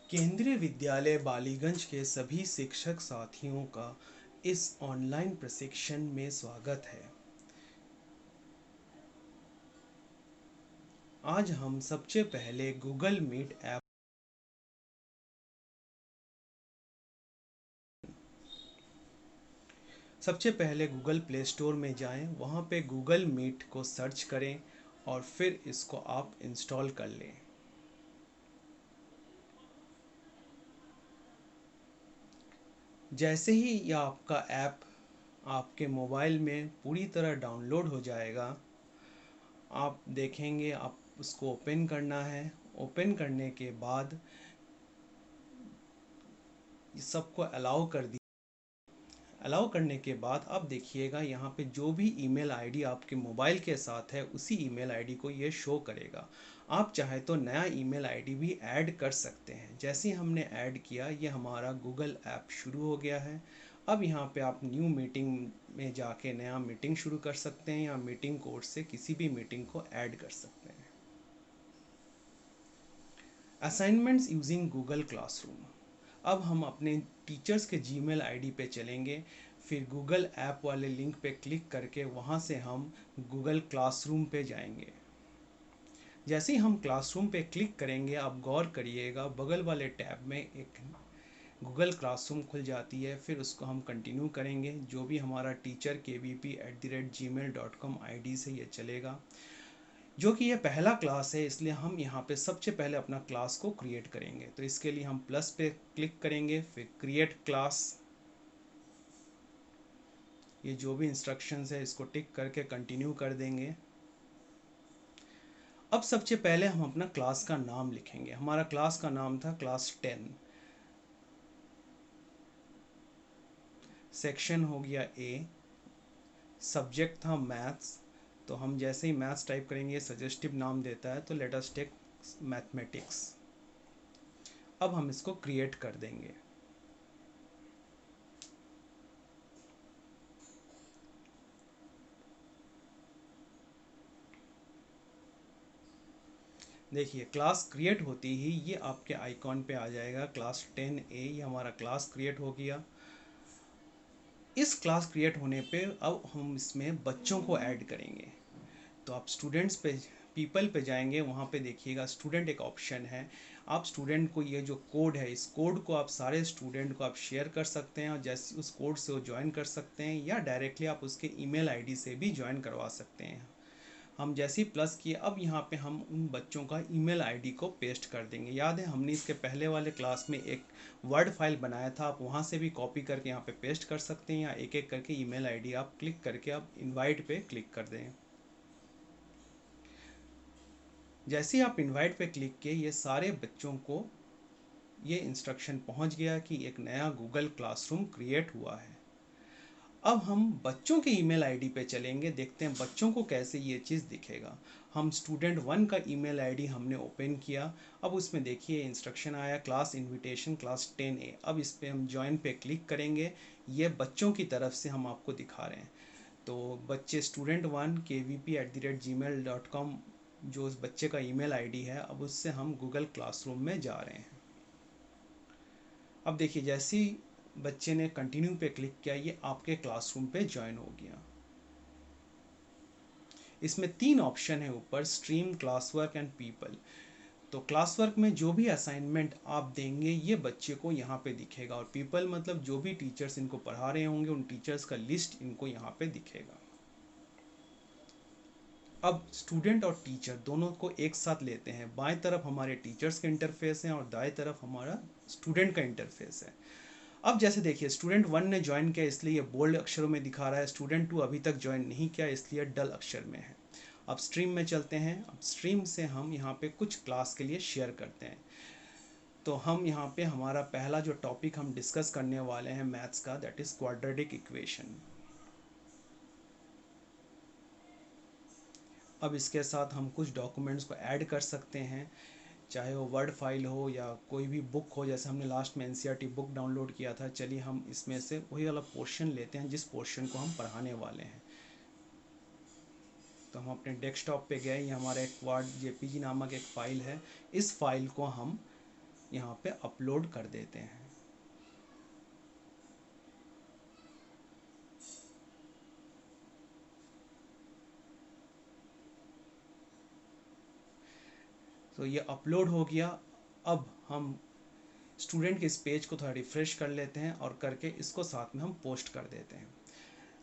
केंद्रीय विद्यालय बालीगंज के सभी शिक्षक साथियों का इस ऑनलाइन प्रशिक्षण में स्वागत है। आज हम सबसे पहले गूगल मीट ऐप सबसे पहले गूगल प्ले स्टोर में जाएं, वहां पे गूगल मीट को सर्च करें और फिर इसको आप इंस्टॉल कर लें। जैसे ही यह आपका ऐप आपके मोबाइल में पूरी तरह डाउनलोड हो जाएगा, आप देखेंगे आप उसको ओपन करना है। ओपन करने के बाद सबको अलाउ कर दिया। अलाउ करने के बाद अब देखिएगा यहाँ पे जो भी ईमेल आईडी आपके मोबाइल के साथ है उसी ईमेल आईडी को ये शो करेगा। आप चाहे तो नया ईमेल आईडी भी ऐड कर सकते हैं। जैसे ही हमने ऐड किया, ये हमारा गूगल ऐप शुरू हो गया है। अब यहाँ पे आप न्यू मीटिंग में जाके नया मीटिंग शुरू कर सकते हैं या मीटिंग कोड से किसी भी मीटिंग को ऐड कर सकते हैं। Assignments using Google classroom. अब हम अपने टीचर्स के जीमेल आईडी पे चलेंगे, फिर गूगल ऐप वाले लिंक पे क्लिक करके वहाँ से हम गूगल क्लासरूम पे जाएंगे। जैसे ही हम क्लासरूम पे क्लिक करेंगे, आप गौर करिएगा बगल वाले टैब में एक गूगल क्लासरूम खुल जाती है। फिर उसको हम कंटिन्यू करेंगे, जो भी हमारा टीचर kvp@gmail.com आईडी से ये चलेगा। जो कि ये पहला क्लास है, इसलिए हम यहाँ पे सबसे पहले अपना क्लास को क्रिएट करेंगे। तो इसके लिए हम प्लस पे क्लिक करेंगे, फिर क्रिएट क्लास। ये जो भी इंस्ट्रक्शंस है इसको टिक करके कंटिन्यू कर देंगे। अब सबसे पहले हम अपना क्लास का नाम लिखेंगे। हमारा क्लास का नाम था क्लास 10। सेक्शन हो गया ए। सब्जेक्ट था मैथ्स। तो हम जैसे ही मैथ्स टाइप करेंगे सजेस्टिव नाम देता है, तो लेट अस टेक मैथमेटिक्स। अब हम इसको क्रिएट कर देंगे। देखिए क्लास क्रिएट होती ही ये आपके आइकॉन पे आ जाएगा क्लास 10A। ये हमारा क्लास क्रिएट हो गया। इस क्लास क्रिएट होने पे अब हम इसमें बच्चों को ऐड करेंगे। तो आप स्टूडेंट्स पे पीपल पे जाएंगे, वहाँ पे देखिएगा स्टूडेंट एक ऑप्शन है। आप स्टूडेंट को ये जो कोड है, इस कोड को आप सारे स्टूडेंट को आप शेयर कर सकते हैं और जैसे उस कोड से वो ज्वाइन कर सकते हैं, या डायरेक्टली आप उसके ईमेल आईडी से भी ज्वाइन करवा सकते हैं। हम जैसे ही प्लस किए, अब यहाँ पे हम उन बच्चों का ईमेल आईडी को पेस्ट कर देंगे। याद है हमने इसके पहले वाले क्लास में एक वर्ड फाइल बनाया था, आप वहाँ से भी कॉपी करके यहाँ पे पेस्ट कर सकते हैं, या एक एक करके ईमेल आईडी आप क्लिक करके आप इनवाइट पे क्लिक कर दें। जैसे ही आप इनवाइट पे क्लिक किए, ये सारे बच्चों को ये इंस्ट्रक्शन पहुँच गया कि एक नया गूगल क्लासरूम क्रिएट हुआ है। अब हम बच्चों के ईमेल आईडी पे चलेंगे, देखते हैं बच्चों को कैसे ये चीज़ दिखेगा। हम स्टूडेंट 1 का ईमेल आईडी हमने ओपन किया। अब उसमें देखिए इंस्ट्रक्शन आया क्लास इनविटेशन क्लास 10A। अब इस पर हम ज्वाइन पे क्लिक करेंगे। ये बच्चों की तरफ से हम आपको दिखा रहे हैं। तो बच्चे स्टूडेंट 1 kvp@gmail.com जो उस बच्चे का ईमेल आईडी है, अब उससे हम गूगल क्लासरूम में जा रहे हैं। अब देखिए जैसे ही बच्चे ने कंटिन्यू पे क्लिक किया, ये आपके क्लासरूम पे ज्वाइन हो गया। इसमें 3 ऑप्शन है ऊपर, stream, class work and people. तो क्लास वर्क में जो भी असाइनमेंट आप देंगे ये बच्चे को यहाँ पे दिखेगा, और पीपल मतलब जो भी टीचर्स इनको पढ़ा रहे होंगे उन टीचर्स का लिस्ट इनको यहाँ पे दिखेगा। अब स्टूडेंट और टीचर दोनों को एक साथ लेते हैं। बाएं तरफ हमारे टीचर्स का इंटरफेस है और दाएं तरफ हमारा स्टूडेंट का इंटरफेस है। अब जैसे देखिए स्टूडेंट 1 ने ज्वाइन किया इसलिए ये बोल्ड अक्षरों में दिखा रहा है, स्टूडेंट 2 अभी तक ज्वाइन नहीं किया इसलिए डल अक्षर में है। अब स्ट्रीम में चलते हैं। अब स्ट्रीम से हम यहाँ पे कुछ क्लास के लिए शेयर करते हैं। तो हम यहाँ पे हमारा पहला जो टॉपिक हम डिस्कस करने वाले हैं मैथ्स का, दैट इज़ क्वाड्रेटिक इक्वेशन। अब इसके साथ हम कुछ डॉक्यूमेंट्स को ऐड कर सकते हैं, चाहे वो वर्ड फाइल हो या कोई भी बुक हो। जैसे हमने लास्ट में एनसीईआरटी बुक डाउनलोड किया था, चलिए हम इसमें से वही वाला पोर्शन लेते हैं जिस पोर्शन को हम पढ़ाने वाले हैं। तो हम अपने डेस्कटॉप पे गए, ये हमारा एक क्वाड जेपीजी नामक एक फ़ाइल है। इस फाइल को हम यहाँ पे अपलोड कर देते हैं। तो ये अपलोड हो गया। अब हम स्टूडेंट के इस पेज को थोड़ा रिफ्रेश कर लेते हैं और करके इसको साथ में हम पोस्ट कर देते हैं।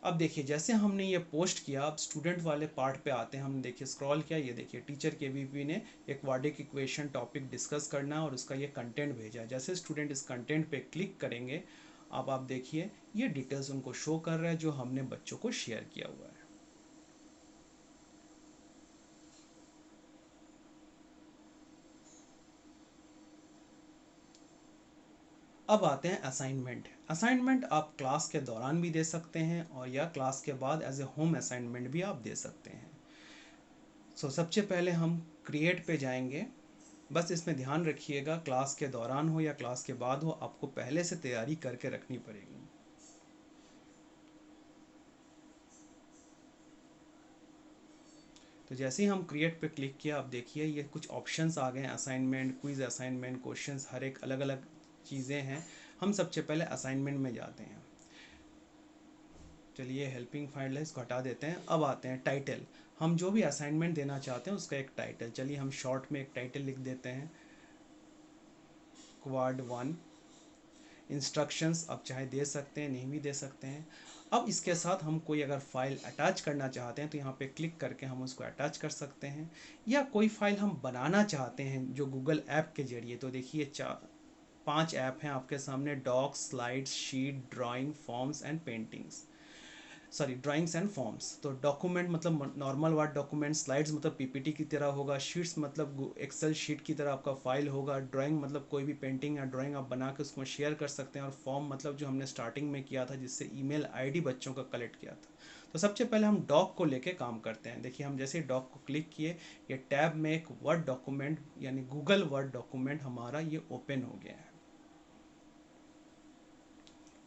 अब देखिए जैसे हमने ये पोस्ट किया, अब स्टूडेंट वाले पार्ट पे आते हैं। हमने देखिए स्क्रॉल किया, ये देखिए टीचर केवीपी ने एक क्वाड्रेटिक इक्वेशन टॉपिक डिस्कस करना है और उसका ये कंटेंट भेजा है। जैसे स्टूडेंट इस कंटेंट पे क्लिक करेंगे, अब आप देखिए ये डिटेल्स उनको शो कर रहा है जो हमने बच्चों को शेयर किया हुआ है। अब आते हैं असाइनमेंट। असाइनमेंट आप क्लास के दौरान भी दे सकते हैं और या क्लास के बाद एज ए होम असाइनमेंट भी आप दे सकते हैं। सबसे पहले हम क्रिएट पे जाएंगे। बस इसमें ध्यान रखिएगा, क्लास के दौरान हो या क्लास के बाद हो, आपको पहले से तैयारी करके रखनी पड़ेगी। तो जैसे ही हम क्रिएट पे क्लिक किया, आप देखिए ये कुछ ऑप्शंस आ गए हैं, असाइनमेंट, क्विज असाइनमेंट, क्वेश्चंस, हर एक अलग अलग चीज़ें हैं। हम सबसे पहले असाइनमेंट में जाते हैं। चलिए हेल्पिंग फाइल है, इसको हटा देते हैं। अब आते हैं टाइटल। हम जो भी असाइनमेंट देना चाहते हैं उसका एक टाइटल, चलिए हम शॉर्ट में एक टाइटल लिख देते हैं, क्वाड 1 इंस्ट्रक्शंस। आप चाहे दे सकते हैं, नहीं भी दे सकते हैं। अब इसके साथ हम कोई अगर फाइल अटैच करना चाहते हैं तो यहाँ पे क्लिक करके हम उसको अटैच कर सकते हैं, या कोई फाइल हम बनाना चाहते हैं जो गूगल ऐप के जरिए। तो देखिए 5 ऐप हैं आपके सामने, docs, slides, sheet, drawing, forms and paintings, sorry drawings and forms. तो डॉक्यूमेंट मतलब नॉर्मल वर्ड डॉक्यूमेंट, स्लाइड्स मतलब पीपीटी की तरह होगा, शीट्स मतलब एक्सेल शीट की तरह आपका फाइल होगा, ड्राइंग मतलब कोई भी पेंटिंग या ड्राइंग आप बना के उसको शेयर कर सकते हैं, और फॉर्म मतलब जो हमने स्टार्टिंग में किया था जिससे ईमेल आईडी बच्चों का कलेक्ट किया था। तो सबसे पहले हम डॉक को लेके काम करते हैं। देखिए हम जैसे डॉक को क्लिक किए, ये टैब में एक वर्ड डॉक्यूमेंट यानी गूगल वर्ड डॉक्यूमेंट हमारा ये ओपन हो गया है।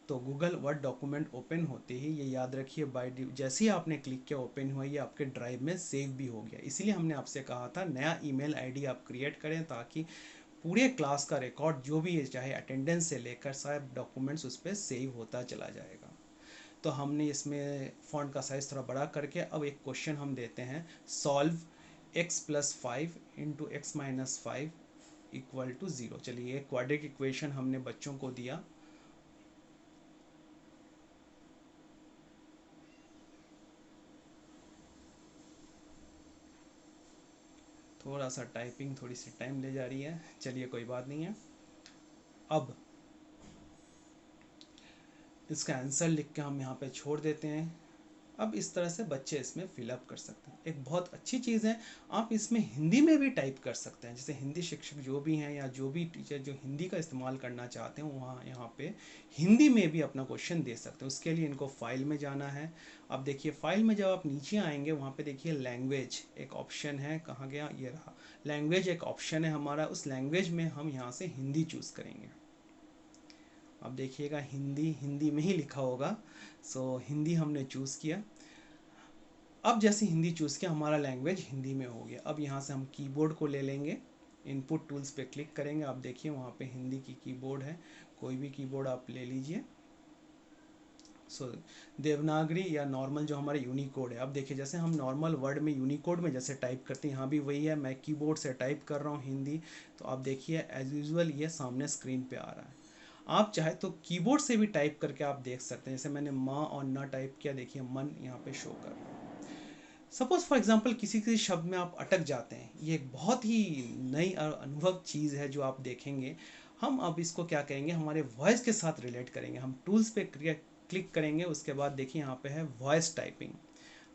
तो गूगल वर्ड डॉक्यूमेंट ओपन होते ही ये याद रखिए जैसे ही आपने क्लिक किया ओपन हुआ, ये आपके ड्राइव में सेव भी हो गया। इसीलिए हमने आपसे कहा था नया ईमेल आईडी आप क्रिएट करें ताकि पूरे क्लास का रिकॉर्ड जो भी है, चाहे अटेंडेंस से लेकर सब डॉक्यूमेंट्स उस पर सेव होता चला जाएगा। तो हमने इसमें फ़ॉन्ट का साइज़ थोड़ा बड़ा करके अब एक क्वेश्चन हम देते हैं, solve x+5 into x-5 equal to 0। चलिए क्वाड्रेटिक इक्वेशन हमने बच्चों को दिया। थोड़ा सा टाइपिंग थोड़ी सी टाइम ले जा रही है, चलिए कोई बात नहीं है। अब इसका आंसर लिख के हम यहाँ पे छोड़ देते हैं। अब इस तरह से बच्चे इसमें फिलअप कर सकते हैं। एक बहुत अच्छी चीज़ है, आप इसमें हिंदी में भी टाइप कर सकते हैं। जैसे हिंदी शिक्षक जो भी हैं या जो भी टीचर जो हिंदी का इस्तेमाल करना चाहते हैं, वहाँ यहाँ पे हिंदी में भी अपना क्वेश्चन दे सकते हैं। उसके लिए इनको फाइल में जाना है। अब देखिए फाइल में जब आप नीचे आएंगे, वहाँ पे देखिए लैंग्वेज एक ऑप्शन है, कहाँ गया, ये रहा। लैंग्वेज एक ऑप्शन है हमारा, उस लैंग्वेज में हम यहाँ से हिंदी चूज़ करेंगे। अब देखिएगा हिंदी हिंदी में ही लिखा होगा, हिंदी हमने चूज़ किया। अब जैसे हिंदी चूज़ किया, हमारा लैंग्वेज हिंदी में हो गया। अब यहाँ से हम कीबोर्ड को ले लेंगे, इनपुट टूल्स पे क्लिक करेंगे। आप देखिए वहाँ पे हिंदी की कीबोर्ड है, कोई भी कीबोर्ड आप ले लीजिए। देवनागरी या नॉर्मल जो हमारा यूनिकोड है। अब देखिए जैसे हम नॉर्मल वर्ड में यूनिकोड में जैसे टाइप करते हैं, यहाँ भी वही है। मैं कीबोर्ड से टाइप कर रहा हूँ हिंदी, तो आप देखिए एज यूजल ये सामने स्क्रीन पे आ रहा है। आप चाहे तो कीबोर्ड से भी टाइप करके आप देख सकते हैं। जैसे मैंने माँ और ना टाइप किया, देखिए मन यहाँ पे शो कर रहा है। सपोज फॉर एग्जाम्पल किसी किसी शब्द में आप अटक जाते हैं, ये एक बहुत ही नई और अनुभव चीज़ है जो आप देखेंगे। हम अब इसको क्या करेंगे, हमारे वॉइस के साथ रिलेट करेंगे। हम टूल्स पे क्लिक करेंगे, उसके बाद देखिए यहाँ पे है वॉइस टाइपिंग।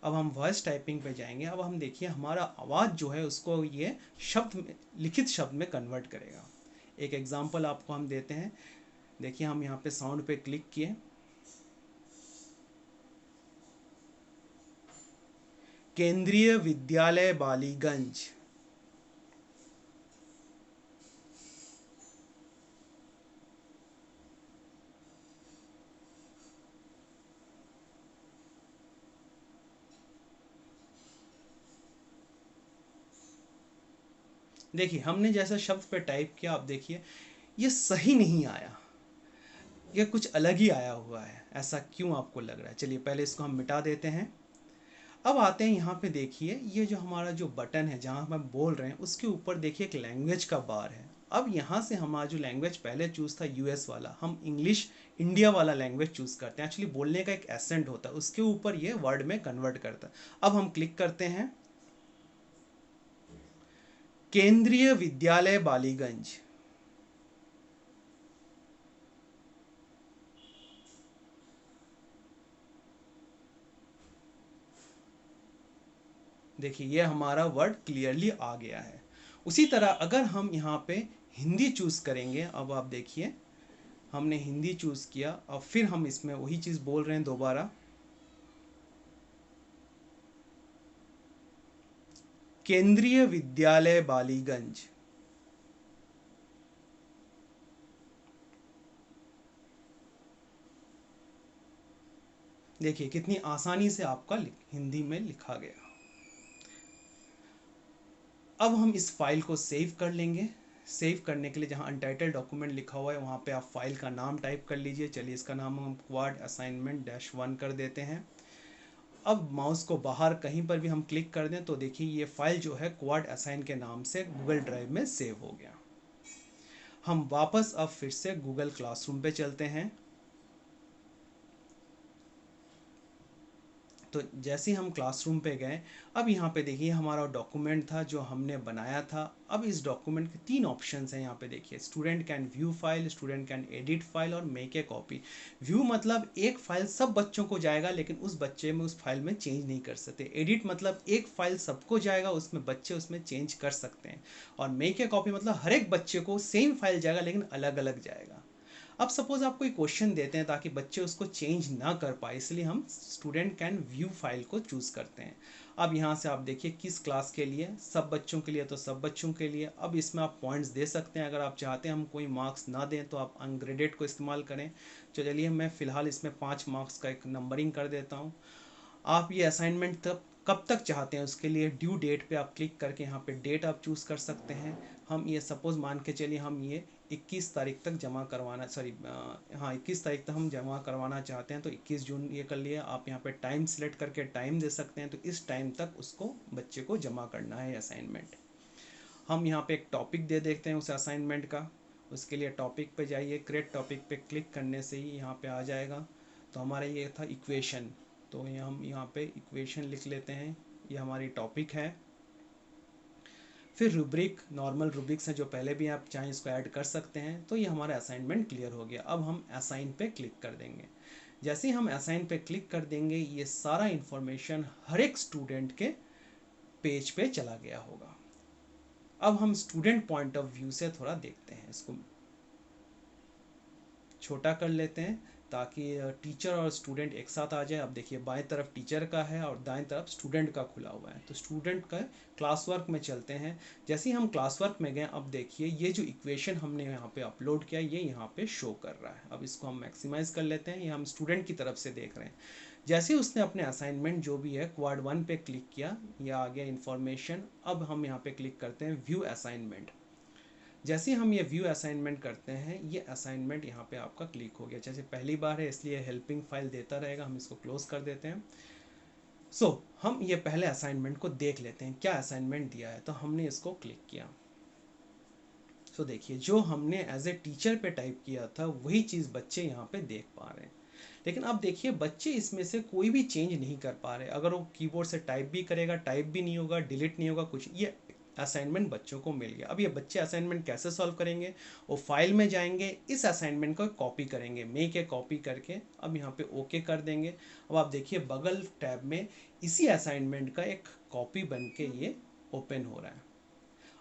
अब हम वॉइस टाइपिंग पे जाएंगे। अब हम देखिए हमारा आवाज़ जो है उसको ये शब्द में, लिखित शब्द में कन्वर्ट करेगा। एक एग्जाम्पल आपको हम देते हैं। देखिए हम यहाँ पे साउंड पे क्लिक किए, केंद्रीय विद्यालय बालीगंज। देखिए हमने जैसा शब्द पे टाइप किया, आप देखिए ये सही नहीं आया, ये कुछ अलग ही आया हुआ है, ऐसा क्यों आपको लग रहा है? चलिए पहले इसको हम मिटा देते हैं। अब आते हैं यहाँ पे, देखिए ये जो हमारा जो बटन है जहाँ हम बोल रहे हैं उसके ऊपर देखिए एक लैंग्वेज का बार है। अब यहाँ से हमारा जो लैंग्वेज पहले चूज़ था यूएस वाला, हम इंग्लिश इंडिया वाला लैंग्वेज चूज़ करते हैं। एक्चुअली बोलने का एक एसेंट होता है, उसके ऊपर ये वर्ड में कन्वर्ट करता है। अब हम क्लिक करते हैं, केंद्रीय विद्यालय बालीगंज। देखिए ये हमारा वर्ड क्लियरली आ गया है। उसी तरह अगर हम यहाँ पे हिंदी चूज़ करेंगे, अब आप देखिए हमने हिंदी चूज़ किया, और फिर हम इसमें वही चीज़ बोल रहे हैं दोबारा, केंद्रीय विद्यालय बालीगंज। देखिए कितनी आसानी से आपका हिंदी में लिखा गया। अब हम इस फाइल को सेव कर लेंगे। सेव करने के लिए जहाँ अनटाइटल्ड डॉक्यूमेंट लिखा हुआ है वहाँ पे आप फाइल का नाम टाइप कर लीजिए। चलिए इसका नाम हम क्वाड असाइनमेंट -1 कर देते हैं। अब माउस को बाहर कहीं पर भी हम क्लिक कर दें तो देखिए ये फाइल जो है क्वाड असाइन के नाम से गूगल ड्राइव में सेव हो गया। हम वापस अब फिर से गूगल क्लासरूम पे चलते हैं। तो जैसे ही हम क्लासरूम पे गए, अब यहाँ पे देखिए हमारा डॉक्यूमेंट था जो हमने बनाया था। अब इस डॉक्यूमेंट के 3 ऑप्शंस हैं यहाँ पे देखिए, student can view file, student can edit file और मेक ए कॉपी। व्यू मतलब एक फाइल सब बच्चों को जाएगा लेकिन उस बच्चे में उस फाइल में चेंज नहीं कर सकते। एडिट मतलब एक फाइल सबको जाएगा, उसमें बच्चे उसमें चेंज कर सकते हैं। और मेक ए कॉपी मतलब हर एक बच्चे को सेम फाइल जाएगा लेकिन अलग अलग जाएगा। अब सपोज आप कोई क्वेश्चन देते हैं ताकि बच्चे उसको चेंज ना कर पाए, इसलिए हम स्टूडेंट कैन व्यू फाइल को चूज़ करते हैं। अब यहाँ से आप देखिए किस क्लास के लिए, सब बच्चों के लिए तो सब बच्चों के लिए। अब इसमें आप पॉइंट्स दे सकते हैं, अगर आप चाहते हैं हम कोई मार्क्स ना दें तो आप अनग्रेडेड को इस्तेमाल करें। तो चलिए मैं फ़िलहाल इसमें 5 मार्क्स का एक नंबरिंग कर देता हूँ। आप ये असाइनमेंट तब कब तक चाहते हैं उसके लिए ड्यू डेट पे आप क्लिक करके यहाँ पे डेट आप चूज़ कर सकते हैं। हम ये सपोज़ मान के चलिए हम ये 21 तारीख तक जमा करवाना, सॉरी हाँ 21 तारीख तक हम जमा करवाना चाहते हैं तो 21 जून ये कर लिए। आप यहाँ पे टाइम सेलेक्ट करके टाइम दे सकते हैं, तो इस टाइम तक उसको बच्चे को जमा करना है असाइनमेंट। हम यहाँ पे एक टॉपिक दे देते हैं उस असाइनमेंट का। उसके लिए टॉपिक पे जाइए, क्रिएट टॉपिक पे क्लिक करने से ही यहाँ पे आ जाएगा। तो हमारा ये था इक्वेशन, तो ये हम यहाँ पे इक्वेशन लिख लेते हैं, ये हमारी टॉपिक है। फिर रूब्रिक, नॉर्मल रूब्रिक्स हैं जो पहले भी आप चाहें इसको ऐड कर सकते हैं। तो ये हमारा असाइनमेंट क्लियर हो गया। अब हम असाइन पे क्लिक कर देंगे। जैसे ही हम असाइन पे क्लिक कर देंगे ये सारा इन्फॉर्मेशन हर एक स्टूडेंट के पेज पे चला गया होगा। अब हम स्टूडेंट पॉइंट ऑफ व्यू से थोड़ा देखते हैं, इसको छोटा कर लेते हैं ताकि टीचर और स्टूडेंट एक साथ आ जाए। अब देखिए बाएं तरफ टीचर का है और दाएं तरफ स्टूडेंट का खुला हुआ है। तो स्टूडेंट का क्लास वर्क में चलते हैं। जैसे ही हम क्लास वर्क में गए, अब देखिए ये जो इक्वेशन हमने यहाँ पे अपलोड किया ये यहाँ पे शो कर रहा है। अब इसको हम मैक्सिमाइज कर लेते हैं, ये हम स्टूडेंट की तरफ से देख रहे हैं। जैसे ही उसने अपने असाइनमेंट जो भी है क्वाड 1 पे क्लिक किया, यह आ गया इन्फॉर्मेशन। अब हम यहाँ पे क्लिक करते हैं व्यू असाइनमेंट। जैसे हम ये व्यू असाइनमेंट करते हैं ये असाइनमेंट यहाँ पे आपका क्लिक हो गया। जैसे पहली बार है इसलिए हेल्पिंग फाइल देता रहेगा, हम इसको क्लोज कर देते हैं। हम ये पहले असाइनमेंट को देख लेते हैं क्या असाइनमेंट दिया है। तो हमने इसको क्लिक किया। देखिए जो हमने एज ए टीचर पे टाइप किया था वही चीज़ बच्चे यहाँ पे देख पा रहे हैं। लेकिन अब देखिए बच्चे इसमें से कोई भी चेंज नहीं कर पा रहे। अगर वो कीबोर्ड से टाइप भी करेगा, टाइप भी नहीं होगा, डिलीट नहीं होगा कुछ। ये असाइनमेंट बच्चों को मिल गया। अब ये बच्चे असाइनमेंट कैसे सॉल्व करेंगे, वो फाइल में जाएंगे, इस असाइनमेंट को कॉपी करेंगे, मेक ए कॉपी करके अब यहाँ पे ओके कर देंगे। अब आप देखिए बगल टैब में इसी असाइनमेंट का एक कॉपी बन के ये ओपन हो रहा है।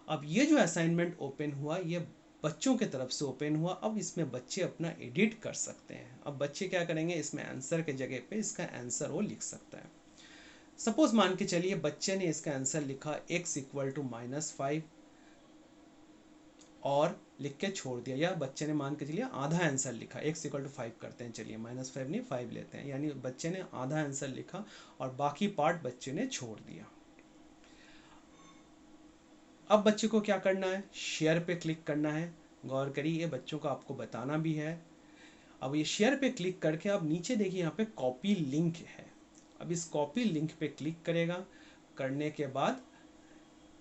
अब ये जो असाइनमेंट ओपन हुआ ये बच्चों के तरफ से ओपन हुआ। अब इसमें बच्चे अपना एडिट कर सकते हैं। अब बच्चे क्या करेंगे, इसमें आंसर के जगह पे इसका आंसर वो लिख सकता है। सपोज मान के चलिए बच्चे ने इसका आंसर लिखा x = -5 और लिख के छोड़ दिया, या बच्चे ने मान के चलिए आधा आंसर लिखा, x = 5 करते हैं, चलिए -5 नहीं 5 लेते हैं, यानी बच्चे ने आधा आंसर लिखा और बाकी पार्ट बच्चे ने छोड़ दिया। अब बच्चे को क्या करना है, शेयर पे क्लिक करना है। गौर करिए, ये बच्चों को आपको बताना भी है। अब ये शेयर पे क्लिक करके अब नीचे देखिए यहाँ पे कॉपी लिंक है। अब इस कॉपी लिंक पे क्लिक करेगा, करने के बाद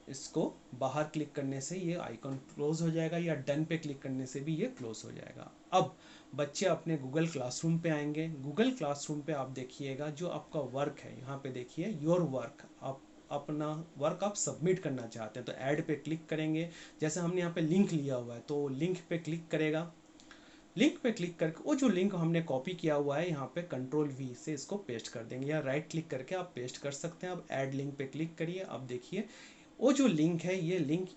इसको बाहर क्लिक करने से ये आइकॉन क्लोज हो जाएगा, या डन पे क्लिक करने से भी ये क्लोज हो जाएगा। अब बच्चे अपने गूगल क्लासरूम पे आएंगे। गूगल क्लासरूम पे आप देखिएगा जो आपका वर्क है, यहाँ पे देखिए योर वर्क, आप अपना वर्क आप सबमिट करना चाहते हैं तो ऐड पे क्लिक करेंगे। जैसे हमने यहाँ पे लिंक लिया हुआ है तो लिंक पे क्लिक करेगा। लिंक पे क्लिक करके वो जो लिंक हमने कॉपी किया हुआ है यहाँ पे कंट्रोल वी से इसको पेस्ट कर देंगे, या राइट क्लिक करके आप पेस्ट कर सकते हैं। अब ऐड लिंक पे क्लिक करिए। अब देखिए वो जो लिंक है, ये लिंक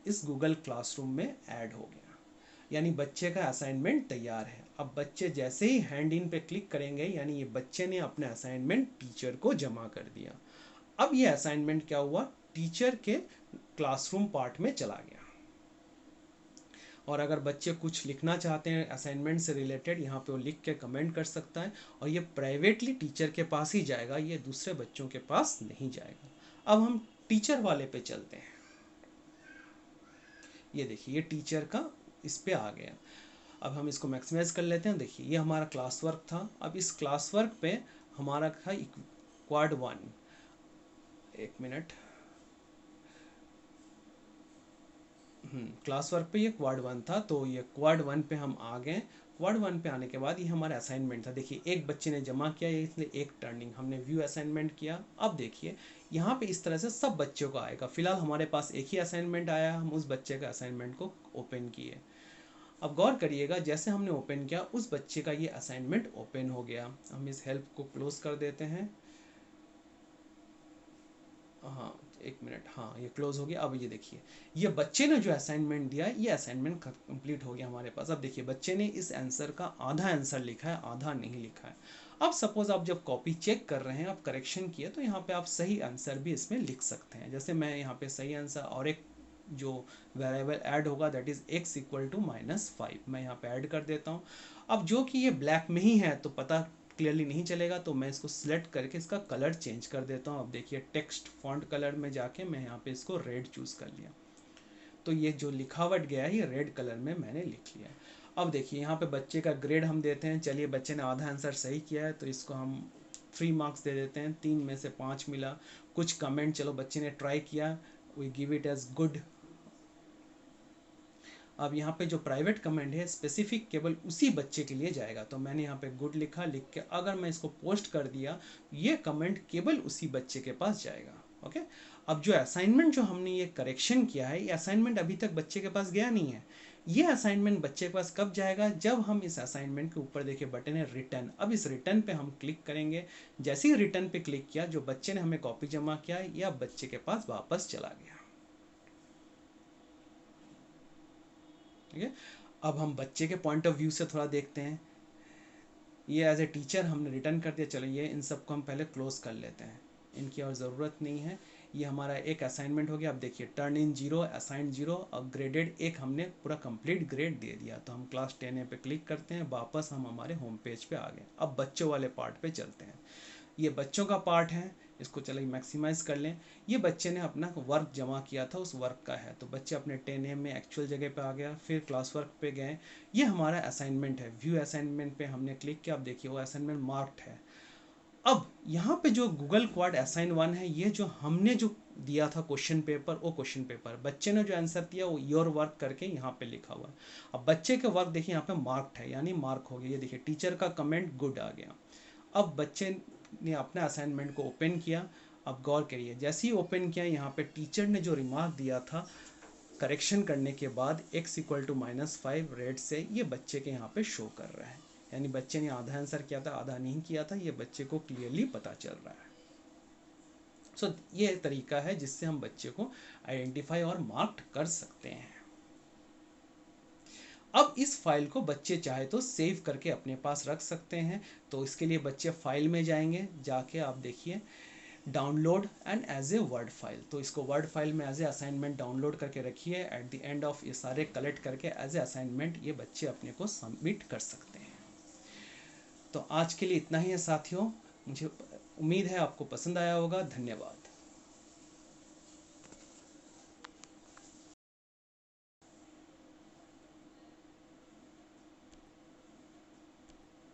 इस गूगल क्लासरूम में ऐड हो गया, यानी बच्चे का असाइनमेंट तैयार है। अब बच्चे जैसे ही हैंड इन पे क्लिक करेंगे, यानी ये बच्चे ने अपने असाइनमेंट टीचर को जमा कर दिया। अब ये असाइनमेंट क्या हुआ, टीचर के क्लासरूम पार्ट में चला गया। और अगर बच्चे कुछ लिखना चाहते हैं असाइनमेंट से रिलेटेड, यहाँ पे वो लिख के कमेंट कर सकता है, और ये प्राइवेटली टीचर के पास ही जाएगा, ये दूसरे बच्चों के पास नहीं जाएगा। अब हम टीचर वाले पे चलते हैं। ये देखिए ये टीचर का इस पे आ गया। अब हम इसको मैक्सिमाइज कर लेते हैं। देखिए ये हमारा क्लास वर्क था। अब इस क्लास वर्क पे हमारा था क्वाड 1। एक मिनट, क्लास वर्क पे ये क्वाड 1 था, तो ये क्वाड 1 पे हम आ गए। क्वाड 1 पे आने के बाद ये हमारा असाइनमेंट था। देखिए एक बच्चे ने जमा किया, इसलिए एक टर्निंग हमने व्यू असाइनमेंट किया। अब देखिए यहाँ पे इस तरह से सब बच्चों को आएगा। फिलहाल हमारे पास एक ही असाइनमेंट आया, हम उस बच्चे का असाइनमेंट को ओपन किए। अब गौर करिएगा जैसे हमने ओपन किया उस बच्चे का ये असाइनमेंट ओपन हो गया। हम इस हेल्प को क्लोज कर देते हैं। हाँ एक मिनट, हाँ ये क्लोज हो गया। अब ये देखिए ये बच्चे ने जो असाइनमेंट दिया, ये असाइनमेंट कंप्लीट हो गया हमारे पास। अब देखिए बच्चे ने इस आंसर का आधा आंसर लिखा है, आधा नहीं लिखा है। अब सपोज आप जब कॉपी चेक कर रहे हैं, आप करेक्शन किए, तो यहाँ पे आप सही आंसर भी इसमें लिख सकते हैं। जैसे मैं यहाँ पे सही आंसर और एक जो वेरिएबल ऐड होगा that is x equal to -5, मैं यहाँ पे ऐड कर देता हूँ। अब जो कि ये ब्लैक में ही है तो पता क्लियरली नहीं चलेगा, तो मैं इसको सिलेक्ट करके इसका कलर चेंज कर देता हूँ। अब देखिए टेक्स्ट फॉन्ट कलर में जाके मैं यहाँ पे इसको रेड चूज़ कर लिया, तो ये जो लिखावट गया है ये रेड कलर में मैंने लिख लिया। अब देखिए यहाँ पे बच्चे का ग्रेड हम देते हैं। चलिए बच्चे ने आधा आंसर सही किया है तो इसको हम 3 मार्क्स दे देते हैं। 3 में से 5 मिला। कुछ कमेंट, चलो बच्चे ने ट्राई किया, we give it as good. अब यहाँ पे जो प्राइवेट कमेंट है स्पेसिफिक केवल उसी बच्चे के लिए जाएगा, तो मैंने यहाँ पे गुड लिखा। लिख के अगर मैं इसको पोस्ट कर दिया, ये कमेंट केवल उसी बच्चे के पास जाएगा। ओके। अब जो असाइनमेंट जो हमने ये करेक्शन किया है, ये असाइनमेंट अभी तक बच्चे के पास गया नहीं है। ये असाइनमेंट बच्चे के पास कब जाएगा, जब हम इस असाइनमेंट के ऊपर देखिए बटन है रिटर्न। अब इस रिटर्न पे हम क्लिक करेंगे। जैसे ही रिटर्न पे क्लिक किया, जो बच्चे ने हमें कॉपी जमा किया या बच्चे के पास वापस चला गया। ठीक है। अब हम बच्चे के पॉइंट ऑफ व्यू से थोड़ा देखते हैं। ये एज ए टीचर हमने रिटर्न कर दिया। चलो ये इन सबको हम पहले क्लोज कर लेते हैं, इनकी और ज़रूरत नहीं है। ये हमारा एक असाइनमेंट हो गया। अब देखिए टर्न इन 0, असाइन 0 और ग्रेडेड 1, हमने पूरा कंप्लीट ग्रेड दे दिया। तो हम क्लास 10A पे क्लिक करते हैं, वापस हम हमारे होम पेज पे आ गए। अब बच्चों वाले पार्ट पे चलते हैं। ये बच्चों का पार्ट है, इसको चलिए मैक्सिमाइज कर लें। ये बच्चे ने अपना वर्क जमा किया था, उस वर्क का है, तो बच्चे अपने 10A में एक्चुअल जगह पे आ गया। फिर क्लास वर्क पे गए। ये हमारा असाइनमेंट है। व्यू असाइनमेंट पे हमने क्लिक किया। अब देखिए वो असाइनमेंट मार्क्ड है। अब यहाँ पे जो गूगल क्वाड असाइन 1 है, ये जो हमने जो दिया था क्वेश्चन पेपर, वो क्वेश्चन पेपर बच्चे ने जो आंसर दिया वो योर वर्क करके यहाँ पे लिखा हुआ है। अब बच्चे के वर्क देखिए यहाँ पे मार्क्ड है, यानी मार्क हो गया। ये देखिए टीचर का कमेंट गुड आ गया। अब बच्चे ने अपने असाइनमेंट को ओपन किया। अब गौर करिए जैसे ही ओपन किया, यहाँ पे टीचर ने जो रिमार्क दिया था करेक्शन करने के बाद x इक्वल टू -5 रेड से, ये बच्चे के यहाँ पे शो कर रहा है। यानी बच्चे ने आधा आंसर किया था, आधा नहीं किया था, ये बच्चे को क्लियरली पता चल रहा है। सो ये तरीका है जिससे हम बच्चे को आइडेंटिफाई और मार्क कर सकते हैं। अब इस फाइल को बच्चे चाहे तो सेव करके अपने पास रख सकते हैं। तो इसके लिए बच्चे फाइल में जाएंगे, जाके आप देखिए download and as a word file, तो इसको वर्ड फाइल में एज ए असाइनमेंट डाउनलोड करके रखिए। एट द एंड ऑफ ये सारे कलेक्ट करके एज ए असाइनमेंट ये बच्चे अपने को सबमिट कर सकते हैं। तो आज के लिए इतना ही है साथियों। मुझे उम्मीद है आपको पसंद आया होगा। धन्यवाद।